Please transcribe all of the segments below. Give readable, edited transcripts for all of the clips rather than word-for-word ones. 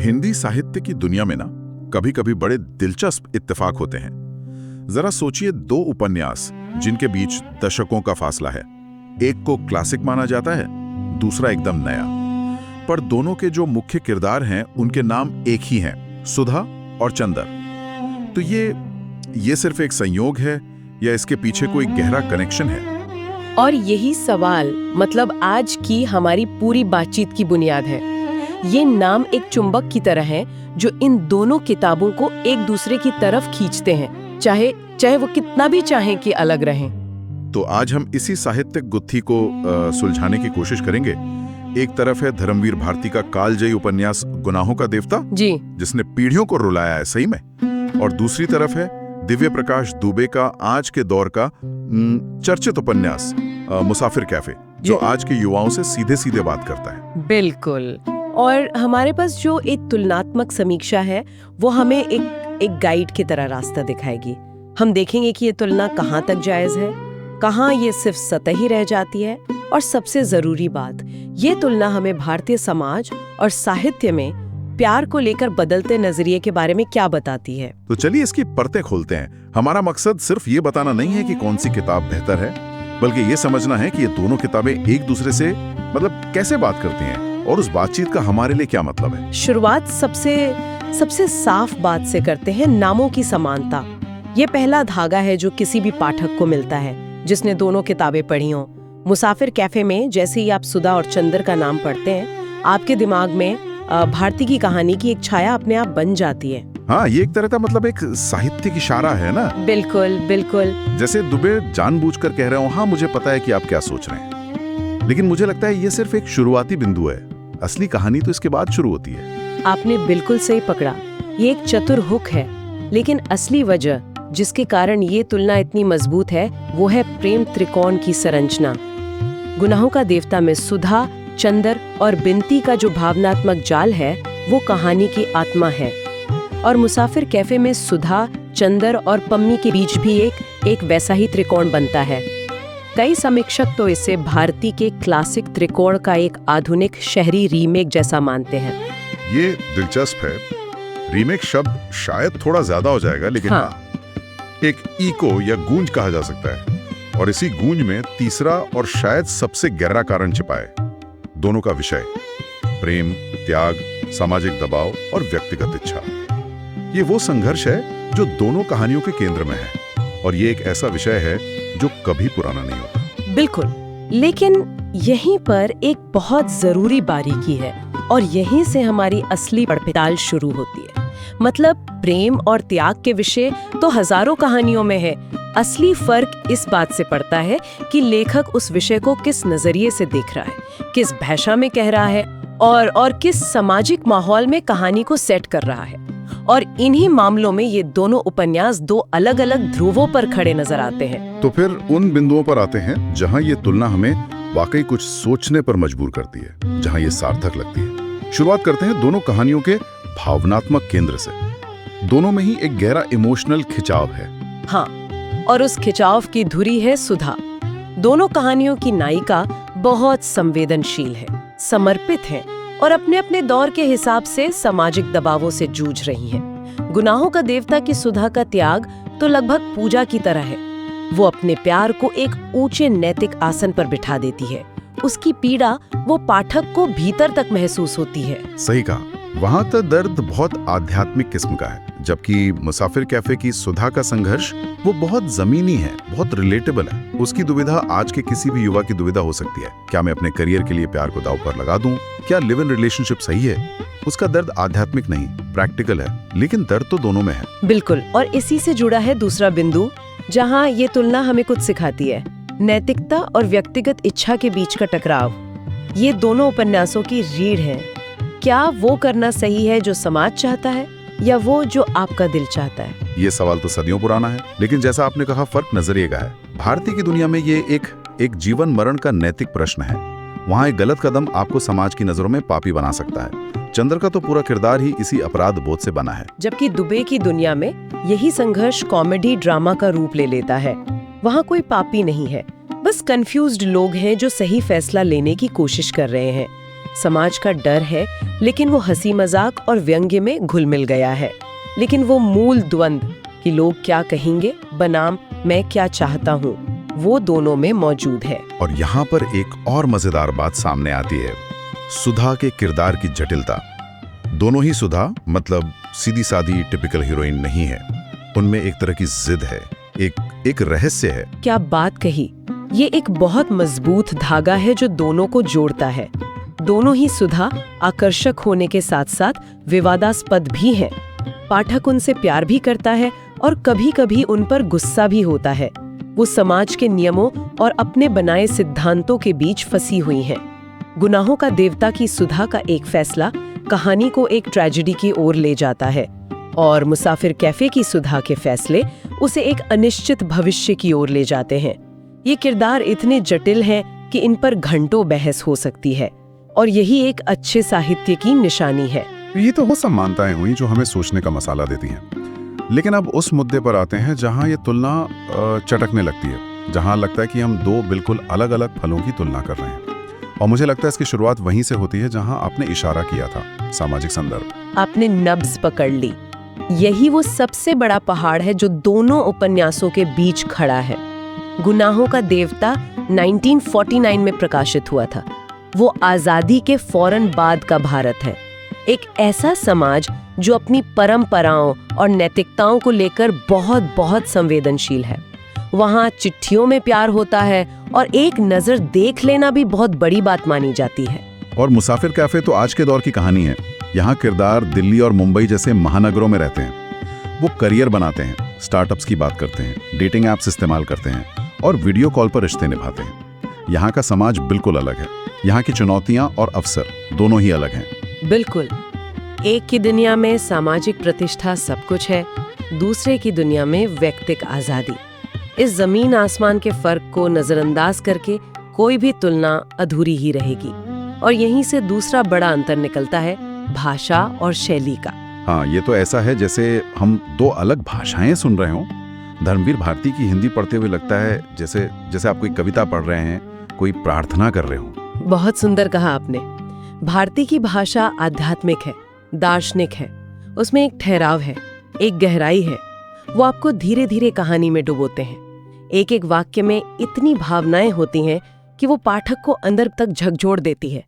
हिंदी साहित्य की दुनिया में ना कभी कभी बड़े दिलचस्प इत्तेफाक होते हैं। जरा सोचिए, दो उपन्यास जिनके बीच दशकों का फासला है, एक को क्लासिक माना जाता है, दूसरा एकदम नया, पर दोनों के जो मुख्य किरदार हैं उनके नाम एक ही हैं, सुधा और चंदर। तो ये सिर्फ एक संयोग है या इसके पीछे कोई गहरा कनेक्शन है? और यही सवाल मतलब आज की हमारी पूरी बातचीत की बुनियाद है। ये नाम एक चुंबक की तरह है जो इन दोनों किताबों को एक दूसरे की तरफ खींचते हैं, चाहे वो कितना भी चाहें कि अलग रहें। तो आज हम इसी साहित्यिक गुत्थी को सुलझाने की कोशिश करेंगे। एक तरफ है धर्मवीर भारती का कालजयी उपन्यास गुनाहों का देवता, जी, जिसने पीढ़ियों को रुलाया है सही में, और दूसरी तरफ है दिव्य प्रकाश दुबे का आज के दौर का चर्चित उपन्यास मुसाफिर कैफे, जो आज के युवाओं से सीधे सीधे बात करता है। बिल्कुल। और हमारे पास जो एक तुलनात्मक समीक्षा है वो हमें एक गाइड की तरह रास्ता दिखाएगी। हम देखेंगे कि ये तुलना कहाँ तक जायज है, कहाँ ये सिर्फ सतही रह जाती है, और सबसे जरूरी बात, ये तुलना हमें भारतीय समाज और साहित्य में प्यार को लेकर बदलते नजरिए के बारे में क्या बताती है। तो चलिए इसकी परतें खोलते हैं। हमारा मकसद सिर्फ ये बताना नहीं है कि कौन सी किताब बेहतर है, बल्कि ये समझना है कि ये दोनों किताबें एक दूसरे से कैसे बात करती हैं और उस बातचीत का हमारे लिए क्या मतलब है। शुरुआत सबसे साफ बात से करते हैं, नामों की समानता। ये पहला धागा है जो किसी भी पाठक को मिलता है जिसने दोनों किताबें पढ़ी हों। मुसाफिर कैफे में जैसे ही आप सुधा और चंदर का नाम पढ़ते हैं, आपके दिमाग में भारती की कहानी की एक छाया अपने आप बन जाती है। हाँ, ये एक तरह का एक साहित्यिक इशारा है ना। बिल्कुल बिल्कुल। जैसे दुबे जानबूझकर कह रहे हो, हाँ मुझे पता है कि आप क्या सोच रहे हैं, लेकिन मुझे लगता है ये सिर्फ एक शुरुआती बिंदु है। असली कहानी तो इसके बाद शुरू होती है। आपने बिल्कुल सही पकड़ा, ये एक चतुर हुक है, लेकिन असली वजह जिसके कारण ये तुलना इतनी मजबूत है वो है प्रेम त्रिकोण की संरचना। गुनाहों का देवता में सुधा, चंदर और बिनती का जो भावनात्मक जाल है वो कहानी की आत्मा है, और मुसाफिर कैफे में सुधा, चंदर और पम्मी के बीच भी एक वैसा ही त्रिकोण बनता है। कई समीक्षक तो इसे भारती के क्लासिक त्रिकोण का एक आधुनिक शहरी रीमेक जैसा मानते हैं। ये दिलचस्प है। रीमेक शब्द शायद थोड़ा ज्यादा हो जाएगा, लेकिन हाँ, एक इको या गूंज कहा जा सकता है, और इसी गूंज में तीसरा और शायद सबसे गहरा कारण छिपा है। दोनों का विषय प्रेम, त्याग, सामाजिक दबाव और व्यक्तिगत इच्छा। ये वो संघर्ष है जो दोनों कहानियों के केंद्र में है, और ये एक ऐसा विषय है जो कभी पुराना नहीं होता। बिल्कुल, लेकिन यहीं पर एक बहुत जरूरी बारीकी है, और यहीं से हमारी असली पड़ताल शुरू होती है। मतलब प्रेम और त्याग के विषय तो हजारों कहानियों में है। असली फर्क इस बात से पड़ता है कि लेखक उस विषय को किस नजरिए से देख रहा है, किस भाषा में कह रहा है, और किस सामाजिक माहौल में कहानी को सेट कर रहा है। और इन्हीं मामलों में ये दोनों उपन्यास दो अलग अलग ध्रुवों पर खड़े नजर आते हैं। तो फिर उन बिंदुओं पर आते हैं जहां ये तुलना हमें वाकई कुछ सोचने पर मजबूर करती है, जहां ये सार्थक लगती है। शुरुआत करते हैं दोनों कहानियों के भावनात्मक केंद्र से। दोनों में ही एक गहरा इमोशनल खिंचाव है। हाँ, और उस खिंचाव की धुरी है सुधा। दोनों कहानियों की नायिका बहुत संवेदनशील है, समर्पित है, और अपने अपने दौर के हिसाब से सामाजिक दबावों से जूझ रही हैं। गुनाहों का देवता की सुधा का त्याग तो लगभग पूजा की तरह है। वो अपने प्यार को एक ऊंचे नैतिक आसन पर बिठा देती है। उसकी पीड़ा वो पाठक को भीतर तक महसूस होती है। सही कहा, वहां तो दर्द बहुत आध्यात्मिक किस्म का है, जबकि मुसाफिर कैफे की सुधा का संघर्ष वो बहुत जमीनी है, बहुत रिलेटेबल है। उसकी दुविधा आज के किसी भी युवा की दुविधा हो सकती है। क्या मैं अपने करियर के लिए प्यार को दांव पर लगा दूं? क्या लिव इन रिलेशनशिप सही है? उसका दर्द आध्यात्मिक नहीं, प्रैक्टिकल है, लेकिन दर्द तो दोनों में है। बिल्कुल, और इसी से जुड़ा है दूसरा बिंदु जहाँ ये तुलना हमें कुछ सिखाती है, नैतिकता और व्यक्तिगत इच्छा के बीच का टकराव। ये दोनों उपन्यासों की रीढ़ है। क्या वो करना सही है जो समाज चाहता है, या वो जो आपका दिल चाहता है? ये सवाल तो सदियों पुराना है, लेकिन जैसा आपने कहा, फर्क नजरिए का है। भारतीय की दुनिया में ये एक जीवन मरण का नैतिक प्रश्न है। वहाँ एक गलत कदम आपको समाज की नजरों में पापी बना सकता है। चंद्र का तो पूरा किरदार ही इसी अपराध बोध से बना है। जबकि दुबे की दुनिया में यही संघर्ष कॉमेडी ड्रामा का रूप ले लेता है। वहाँ कोई पापी नहीं है, बस कंफ्यूज्ड लोग हैं जो सही फैसला लेने की कोशिश कर रहे हैं। समाज का डर है, लेकिन वो हंसी मजाक और व्यंग्य में घुल मिल गया है। लेकिन वो मूल द्वंद्व कि लोग क्या कहेंगे बनाम मैं क्या चाहता हूँ, वो दोनों में मौजूद है। और यहाँ पर एक और मजेदार बात सामने आती है, सुधा के किरदार की जटिलता। दोनों ही सुधा मतलब सीधी सादी टिपिकल हीरोइन नहीं है, उनमें एक तरह की जिद है, एक रहस्य है। क्या बात कही। ये एक बहुत मजबूत धागा है जो दोनों को जोड़ता है। दोनों ही सुधा आकर्षक होने के साथ साथ विवादास्पद भी हैं। पाठक उनसे प्यार भी करता है और कभी-कभी उन पर गुस्सा भी होता है। वो समाज के नियमों और अपने बनाए सिद्धांतों के बीच फंसी हुई हैं। गुनाहों का देवता की सुधा का एक फैसला कहानी को एक ट्रेजेडी की ओर ले जाता है और मुसाफिर कैफे की सुधा के फैसले उसे एक अनिश्चित भविष्य की ओर ले जाते हैं। ये किरदार इतने जटिल हैं कि इन पर घंटों बहस हो सकती है और यही एक अच्छे साहित्य की निशानी है। ये तो वो समानताएं हुई जो हमें सोचने का मसाला देती हैं। लेकिन अब उस मुद्दे पर आते हैं जहां ये तुलना चटकने लगती है, जहां लगता है कि हम दो बिल्कुल अलग अलग फलों की तुलना कर रहे हैं। और मुझे लगता है इसकी शुरुआत वहीं से होती है जहां आपने इशारा किया था, सामाजिक संदर्भ। आपने नब्ज पकड़ ली। यही वो सबसे बड़ा पहाड़ है जो दोनों उपन्यासों के बीच खड़ा है। गुनाहों का देवता 1949 में प्रकाशित हुआ था। वो आजादी के फौरन बाद का भारत है। एक ऐसा समाज जो अपनी परंपराओं और नैतिकताओं को लेकर बहुत बहुत संवेदनशील है। वहाँ चिट्ठियों में प्यार होता है और एक नजर देख लेना भी बहुत बड़ी बात मानी जाती है। और मुसाफिर कैफे तो आज के दौर की कहानी है। यहाँ किरदार दिल्ली और मुंबई जैसे महानगरों में रहते हैं। वो करियर बनाते हैं, स्टार्टअप्स की बात करते हैं, डेटिंग ऐप्स इस्तेमाल करते हैं और वीडियो कॉल पर रिश्ते निभाते हैं। यहाँ का समाज बिल्कुल अलग है। यहाँ की चुनौतियाँ और अवसर दोनों ही अलग हैं। बिल्कुल। एक की दुनिया में सामाजिक प्रतिष्ठा सब कुछ है, दूसरे की दुनिया में व्यक्तिक आजादी। इस जमीन आसमान के फर्क को नजरअंदाज करके कोई भी तुलना अधूरी ही रहेगी। और यहीं से दूसरा बड़ा अंतर निकलता है, भाषा और शैली का। हाँ, ये तो ऐसा है जैसे हम दो अलग भाषाएं सुन रहे हों। धर्मवीर भारती की हिंदी पढ़ते हुए लगता है जैसे आप कोई कविता पढ़ रहे हैं, कोई प्रार्थना कर रहे हो। बहुत सुंदर कहा आपने। भारती की भाषा आध्यात्मिक है, दार्शनिक है। उसमें एक ठहराव है, एक गहराई है। वो आपको धीरे धीरे कहानी में डुबोते हैं। एक एक वाक्य में इतनी भावनाएं होती हैं कि वो पाठक को अंदर तक झकझोर देती है।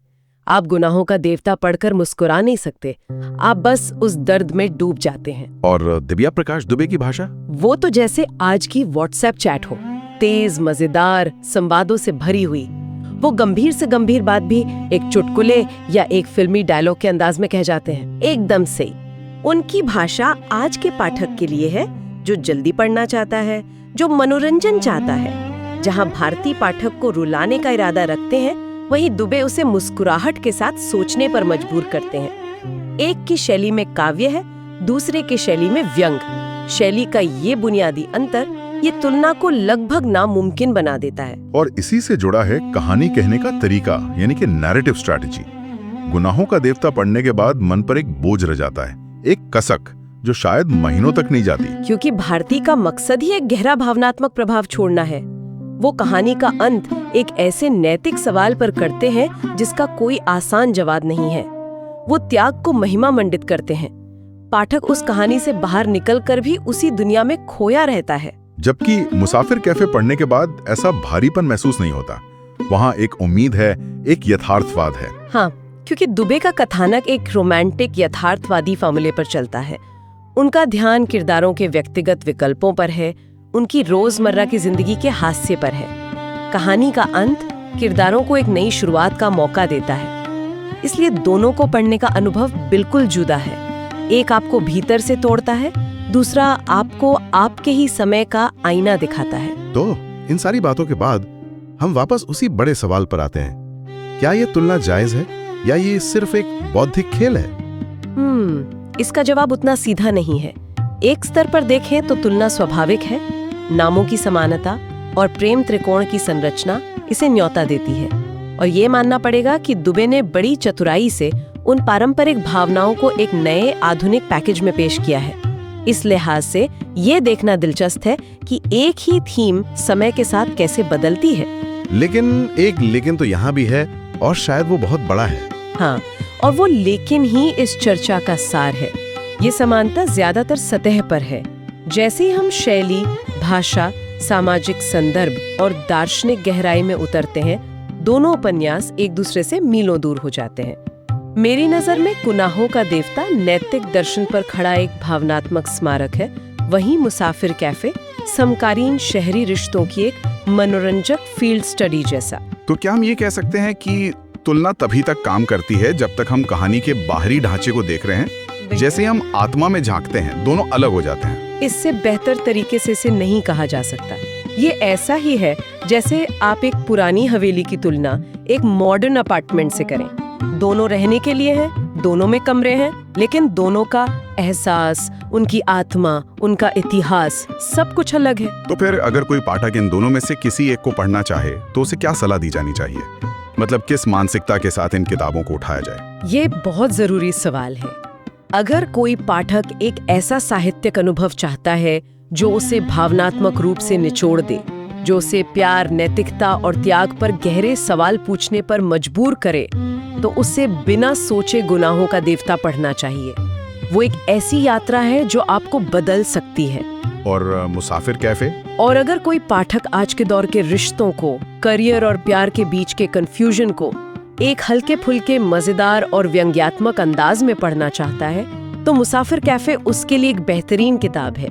आप गुनाहों का देवता पढ़कर मुस्कुरा नहीं सकते, आप बस उस दर्द में डूब जाते हैं। और दिव्या प्रकाश दुबे की भाषा, वो तो जैसे आज की व्हाट्सएप चैट हो, तेज मजेदार संवादों से भरी हुई। वो गंभीर से गंभीर बात भी एक चुटकुले या एक फिल्मी डायलॉग के अंदाज में कह जाते हैं, एकदम से। उनकी भाषा आज के पाठक के लिए है जो जल्दी पढ़ना चाहता है, जो मनोरंजन चाहता है। जहां भारतीय पाठक को रुलाने का इरादा रखते हैं, वहीं दुबे उसे मुस्कुराहट के साथ सोचने पर मजबूर करते हैं। एक की शैली में काव्य है, दूसरे की शैली में व्यंग। शैली का ये बुनियादी अंतर ये तुलना को लगभग नामुमकिन बना देता है। और इसी से जुड़ा है कहानी कहने का तरीका, यानी कि नैरेटिव स्ट्रैटेजी। गुनाहों का देवता पढ़ने के बाद मन पर एक बोझ रह जाता है, एक कसक जो शायद महीनों तक नहीं जाती। क्योंकि भारती का मकसद ही एक गहरा भावनात्मक प्रभाव छोड़ना है। वो कहानी का अंत एक ऐसे नैतिक सवाल पर करते हैं जिसका कोई आसान जवाब नहीं है। वो त्याग को महिमा मंडित करते हैं। पाठक उस कहानी से बाहर निकलकर भी उसी दुनिया में खोया रहता है। जबकि मुसाफिर कैफे पढ़ने के बाद ऐसा भारीपन महसूस नहीं होता। वहाँ एक उम्मीद है, एक यथार्थवाद है। हाँ, क्योंकि दुबे का कथानक एक रोमांटिक यथार्थवादी फार्मूले पर चलता है। उनका ध्यान किरदारों के व्यक्तिगत विकल्पों पर है, उनकी रोजमर्रा की जिंदगी के हास्य पर है। कहानी का अंत किरदारों को एक नई शुरुआत का मौका देता है। इसलिए दोनों को पढ़ने का अनुभव बिल्कुल जुदा है। एक आपको भीतर से तोड़ता है, दूसरा आपको आपके ही समय का आईना दिखाता है। तो इन सारी बातों के बाद हम वापस उसी बड़े सवाल पर आते हैं, क्या ये तुलना जायज है या ये सिर्फ एक बौद्धिक खेल है? इसका जवाब उतना सीधा नहीं है। एक स्तर पर देखें तो तुलना स्वाभाविक है। नामों की समानता और प्रेम त्रिकोण की संरचना इसे न्योता देती है। और ये मानना पड़ेगा कि दुबे ने बड़ी चतुराई से उन पारंपरिक भावनाओं को एक नए आधुनिक पैकेज में पेश किया है। इस लिहाज से ये देखना दिलचस्प है कि एक ही थीम समय के साथ कैसे बदलती है। लेकिन एक लेकिन तो यहाँ भी है, और शायद वो बहुत बड़ा है। हाँ, और वो लेकिन ही इस चर्चा का सार है। ये समानता ज्यादातर सतह पर है। जैसे ही हम शैली, भाषा, सामाजिक संदर्भ और दार्शनिक गहराई में उतरते हैं, दोनों उपन्यास एक दूसरे से मीलों दूर हो जाते हैं। मेरी नजर में गुनाहों का देवता नैतिक दर्शन पर खड़ा एक भावनात्मक स्मारक है, वहीं मुसाफिर कैफे समकालीन शहरी रिश्तों की एक मनोरंजक फील्ड स्टडी जैसा। तो क्या हम ये कह सकते हैं कि तुलना तभी तक काम करती है जब तक हम कहानी के बाहरी ढांचे को देख रहे हैं? जैसे हम आत्मा में झांकते हैं, दोनों अलग हो जाते हैं। इससे बेहतर तरीके से इसे नहीं कहा जा सकता। ये ऐसा ही है जैसे आप एक पुरानी हवेली की तुलना एक मॉडर्न अपार्टमेंट से करें। दोनों रहने के लिए हैं, दोनों में कमरे हैं, लेकिन दोनों का एहसास, उनकी आत्मा, उनका इतिहास सब कुछ अलग है। तो फिर अगर कोई पाठक इन दोनों में से किसी एक को पढ़ना चाहे तो उसे क्या सलाह दी जानी चाहिए? मतलब किस मानसिकता के साथ इन किताबों को उठाया जाए? ये बहुत जरूरी सवाल है। अगर कोई पाठक एक ऐसा साहित्यिक अनुभव चाहता है जो उसे भावनात्मक रूप से निचोड़ दे, जो उसे प्यार, नैतिकता और त्याग पर गहरे सवाल पूछने पर मजबूर करे, तो उसे बिना सोचे गुनाहों का देवता पढ़ना चाहिए। वो एक ऐसी यात्रा है जो आपको बदल सकती है। और मुसाफिर कैफे? और अगर कोई पाठक आज के दौर के रिश्तों को, करियर और प्यार के बीच के कंफ्यूजन को एक हल्के फुल्के, मजेदार और व्यंग्यात्मक अंदाज में पढ़ना चाहता है, तो मुसाफिर कैफे उसके लिए एक बेहतरीन किताब है।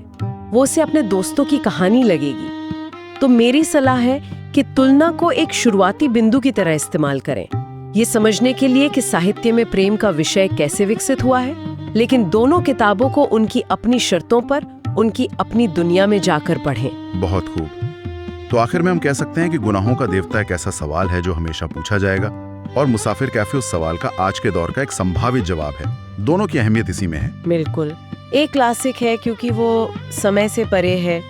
वो उसे अपने दोस्तों की कहानी लगेगी। तो मेरी सलाह है कि तुलना को एक शुरुआती बिंदु की तरह इस्तेमाल करें, ये समझने के लिए कि साहित्य में प्रेम का विषय कैसे विकसित हुआ है, लेकिन दोनों किताबों को उनकी अपनी शर्तों पर, उनकी अपनी दुनिया में जाकर पढ़ें। बहुत खूब। तो आखिर में हम कह सकते हैं कि गुनाहों का देवता एक ऐसा सवाल है जो हमेशा पूछा जाएगा, और मुसाफिर कैफे उस सवाल का आज के दौर का एक संभावित जवाब है। दोनों की अहमियत इसी में है। बिल्कुल। एक क्लासिक है क्योंकि वो समय से परे है,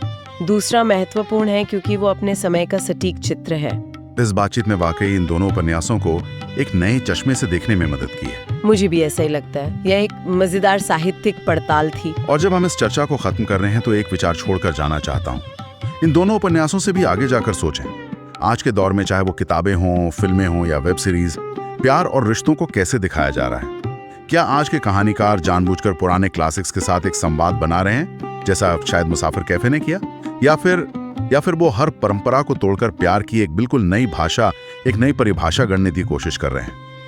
दूसरा महत्वपूर्ण है क्योंकि वो अपने समय का सटीक चित्र है। इस बातचीत में वाकई इन दोनों उपन्यासों को एक नए चश्मे से देखने में मदद की है। मुझे भी ऐसा ही लगता है। यह एक मजेदार साहित्यिक पड़ताल थी। और जब हम इस चर्चा को खत्म कर रहे हैं तो एक विचार छोड़कर जाना चाहता हूँ। इन दोनों उपन्यासों से भी आगे जाकर सोचें। आज के दौर में चाहे वो किताबें हों, फिल्में हों या वेब सीरीज, प्यार और रिश्तों को कैसे दिखाया जा रहा है? क्या आज के कहानीकार जानबूझकर पुराने क्लासिक्स के साथ एक संवाद बना रहे हैं, जैसा शायद मुसाफिर कैफे ने किया, या फिर वो हर परंपरा को तोड़कर प्यार की एक बिल्कुल नई भाषा, एक नई परिभाषा गढ़ने की कोशिश कर रहे हैं?